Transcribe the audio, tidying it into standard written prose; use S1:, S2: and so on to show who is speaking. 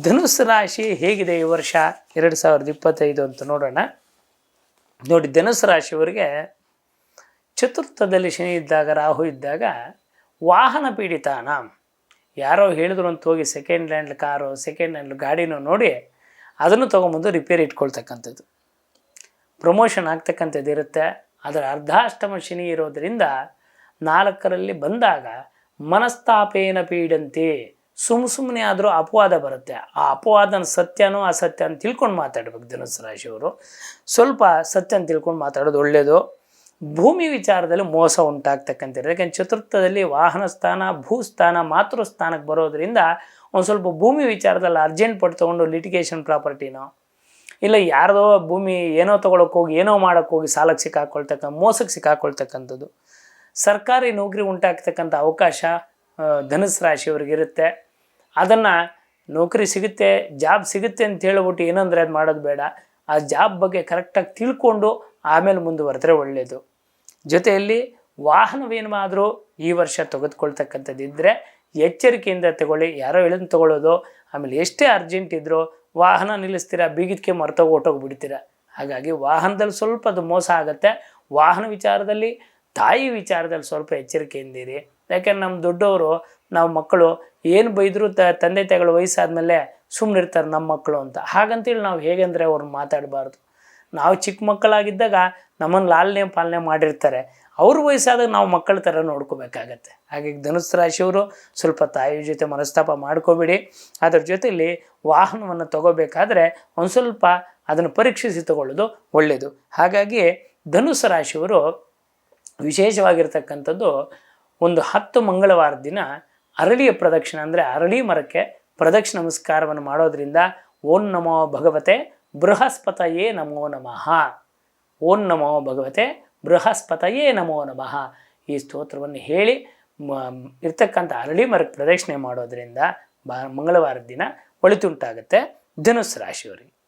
S1: ಧನುಸ್ಸು ರಾಶಿ ಹೇಗಿದೆ ಈ ವರ್ಷ 2025 ಅಂತ ನೋಡೋಣ. ನೋಡಿ, ಧನುಸ್ಸು ರಾಶಿಯವರಿಗೆ ಚತುರ್ಥದಲ್ಲಿ ಶನಿ ಇದ್ದಾಗ, ರಾಹು ಇದ್ದಾಗ ವಾಹನ ಪೀಡಿತಾನ, ಯಾರೋ ಹೇಳಿದ್ರು ಅಂತ ಹೋಗಿ second hand car, second hand ಗಾಡಿನೂ ನೋಡಿ ಅದನ್ನು ತೊಗೊಂಬಂದು ರಿಪೇರಿ ಇಟ್ಕೊಳ್ತಕ್ಕಂಥದ್ದು, ಪ್ರಮೋಷನ್ ಆಗ್ತಕ್ಕಂಥದ್ದು ಇರುತ್ತೆ. ಅದರ ಅರ್ಧಾಷ್ಟಮ ಶನಿ ಇರೋದರಿಂದ 4ರಲ್ಲಿ ಬಂದಾಗ ಮನಸ್ತಾಪೇನ ಪೀಡಂತೆ, ಸುಮ್ಮನೆ ಆದರೂ ಅಪವಾದ ಬರುತ್ತೆ. ಆ ಅಪವಾದನ ಸತ್ಯನೋ ಅಸತ್ಯ ಅಂತ ತಿಳ್ಕೊಂಡು ಮಾತಾಡ್ಬೇಕು. ಧನುಸ್ಸು ರಾಶಿಯವರು ಸ್ವಲ್ಪ ಸತ್ಯನ ತಿಳ್ಕೊಂಡು ಮಾತಾಡೋದು ಒಳ್ಳೆಯದು. ಭೂಮಿ ವಿಚಾರದಲ್ಲಿ ಮೋಸ ಉಂಟಾಗ್ತಕ್ಕಂಥದ್ದು, ಯಾಕೆಂದ್ರೆ ಚತುರ್ಥದಲ್ಲಿ ವಾಹನ ಸ್ಥಾನ, ಭೂಸ್ಥಾನ, ಮಾತೃಸ್ಥಾನಕ್ಕೆ ಬರೋದರಿಂದ ಒಂದು ಸ್ವಲ್ಪ ಭೂಮಿ ವಿಚಾರದಲ್ಲಿ ಅರ್ಜೆಂಟ್ ಪಟ್ಟು ತೊಗೊಂಡು ಲಿಟಿಗೇಷನ್ ಪ್ರಾಪರ್ಟಿನೋ ಇಲ್ಲ ಯಾರ್ದೋ ಭೂಮಿ ಏನೋ ತೊಗೊಳಕ್ಕೆ ಹೋಗಿ ಏನೋ ಮಾಡೋಕ್ಕೆ ಹೋಗಿ ಸಾಲಕ್ಕೆ ಮೋಸಕ್ಕೆ ಸಿಕ್ಕಾಕೊಳ್ತಕ್ಕಂಥದ್ದು, ಸರ್ಕಾರಿ ನೌಕರಿ ಉಂಟಾಗ್ತಕ್ಕಂಥ ಅವಕಾಶ ಧನುಸ್ಸು ರಾಶಿಯವ್ರಿಗಿರುತ್ತೆ. ಅದನ್ನು ನೌಕರಿ ಸಿಗುತ್ತೆ, ಜಾಬ್ ಸಿಗುತ್ತೆ ಅಂತ ಹೇಳ್ಬಿಟ್ಟು ಏನಂದರೆ ಅದು ಮಾಡೋದು ಬೇಡ. ಆ ಜಾಬ್ ಬಗ್ಗೆ ಕರೆಕ್ಟಾಗಿ ತಿಳ್ಕೊಂಡು ಆಮೇಲೆ ಮುಂದುವರೆದ್ರೆ ಒಳ್ಳೆಯದು. ಜೊತೆಯಲ್ಲಿ ವಾಹನವೇನಾದರೂ ಈ ವರ್ಷ ತೆಗೆದುಕೊಳ್ತಕ್ಕಂಥದ್ದಿದ್ದರೆ ಎಚ್ಚರಿಕೆಯಿಂದ ತಗೊಳ್ಳಿ. ಯಾರೋ ಹೇಳಿದ್ ತೊಗೊಳ್ಳೋದು, ಆಮೇಲೆ ಎಷ್ಟೇ ಅರ್ಜೆಂಟ್ ಇದ್ದರೂ ವಾಹನ ನಿಲ್ಲಿಸ್ತೀರಾ, ಬೀಗಿದಕ್ಕೆ ಹೊರಟೋಗ್ಬಿಡ್ತೀರ. ಹಾಗಾಗಿ ವಾಹನದಲ್ಲಿ ಸ್ವಲ್ಪ ಅದು ಮೋಸ ಆಗುತ್ತೆ. ವಾಹನ ವಿಚಾರದಲ್ಲಿ, ತಾಯಿ ವಿಚಾರದಲ್ಲಿ ಸ್ವಲ್ಪ ಎಚ್ಚರಿಕೆಯಿಂದಿರಿ. ಯಾಕೆಂದ್ರೆ ನಮ್ಮ ದೊಡ್ಡವರು, ನಾವು ಮಕ್ಕಳು ಏನು ಬೈದರೂ ತಂದೆ ತಾಯಿಗಳು ವಯಸ್ಸಾದಮೇಲೆ ಸುಮ್ಮನಿರ್ತಾರೆ ನಮ್ಮ ಮಕ್ಕಳು ಅಂತ. ಹಾಗಂತೇಳಿ ನಾವು ಹೇಗೆಂದರೆ ಅವ್ರನ್ನ ಮಾತಾಡಬಾರ್ದು. ನಾವು ಚಿಕ್ಕ ಮಕ್ಕಳಾಗಿದ್ದಾಗ ನಮ್ಮನ್ನು ಲಾಲನೆ ಪಾಲನೆ ಮಾಡಿರ್ತಾರೆ, ಅವ್ರ ವಯಸ್ಸಾದಾಗ ನಾವು ಮಕ್ಕಳ ಥರ ನೋಡ್ಕೋಬೇಕಾಗತ್ತೆ. ಹಾಗಾಗಿ ಧನುಸ್ಸು ರಾಶಿಯವರು ಸ್ವಲ್ಪ ತಾಯಿ ಜೊತೆ ಮನಸ್ತಾಪ ಮಾಡ್ಕೋಬೇಡಿ. ಅದರ ಜೊತೆಯಲ್ಲಿ ವಾಹನವನ್ನು ತಗೋಬೇಕಾದ್ರೆ ಒಂದು ಸ್ವಲ್ಪ ಅದನ್ನು ಪರೀಕ್ಷಿಸಿ ತಗೊಳ್ಳೋದು ಒಳ್ಳೆಯದು. ಹಾಗಾಗಿ ಧನುಸ್ಸು ರಾಶಿಯವರು ವಿಶೇಷವಾಗಿರ್ತಕ್ಕಂಥದ್ದು, ಒಂದು 10 ಮಂಗಳವಾರ ದಿನ ಅರಳಿಯ ಪ್ರದಕ್ಷಿಣೆ, ಅಂದರೆ ಅರಳಿ ಮರಕ್ಕೆ ಪ್ರದಕ್ಷಿಣ ನಮಸ್ಕಾರವನ್ನು ಮಾಡೋದ್ರಿಂದ ಓಂ ನಮೋ ಭಗವತೆ ಬೃಹಸ್ಪತಯೇ ನಮೋ ನಮಃ, ಓಂ ನಮೋ ಭಗವತೆ ಬೃಹಸ್ಪತಯೇ ನಮೋ ನಮಃ ಈ ಸ್ತೋತ್ರವನ್ನು ಹೇಳಿ ಇರ್ತಕ್ಕಂಥ ಅರಳಿ ಮರಕ್ಕೆ ಪ್ರದಕ್ಷಿಣೆ ಮಾಡೋದ್ರಿಂದ ಮಂಗಳವಾರದ ದಿನ ಒಳಿತುಂಟಾಗುತ್ತೆ ಧನುಸ್ಸು ರಾಶಿಯವರಿಗೆ.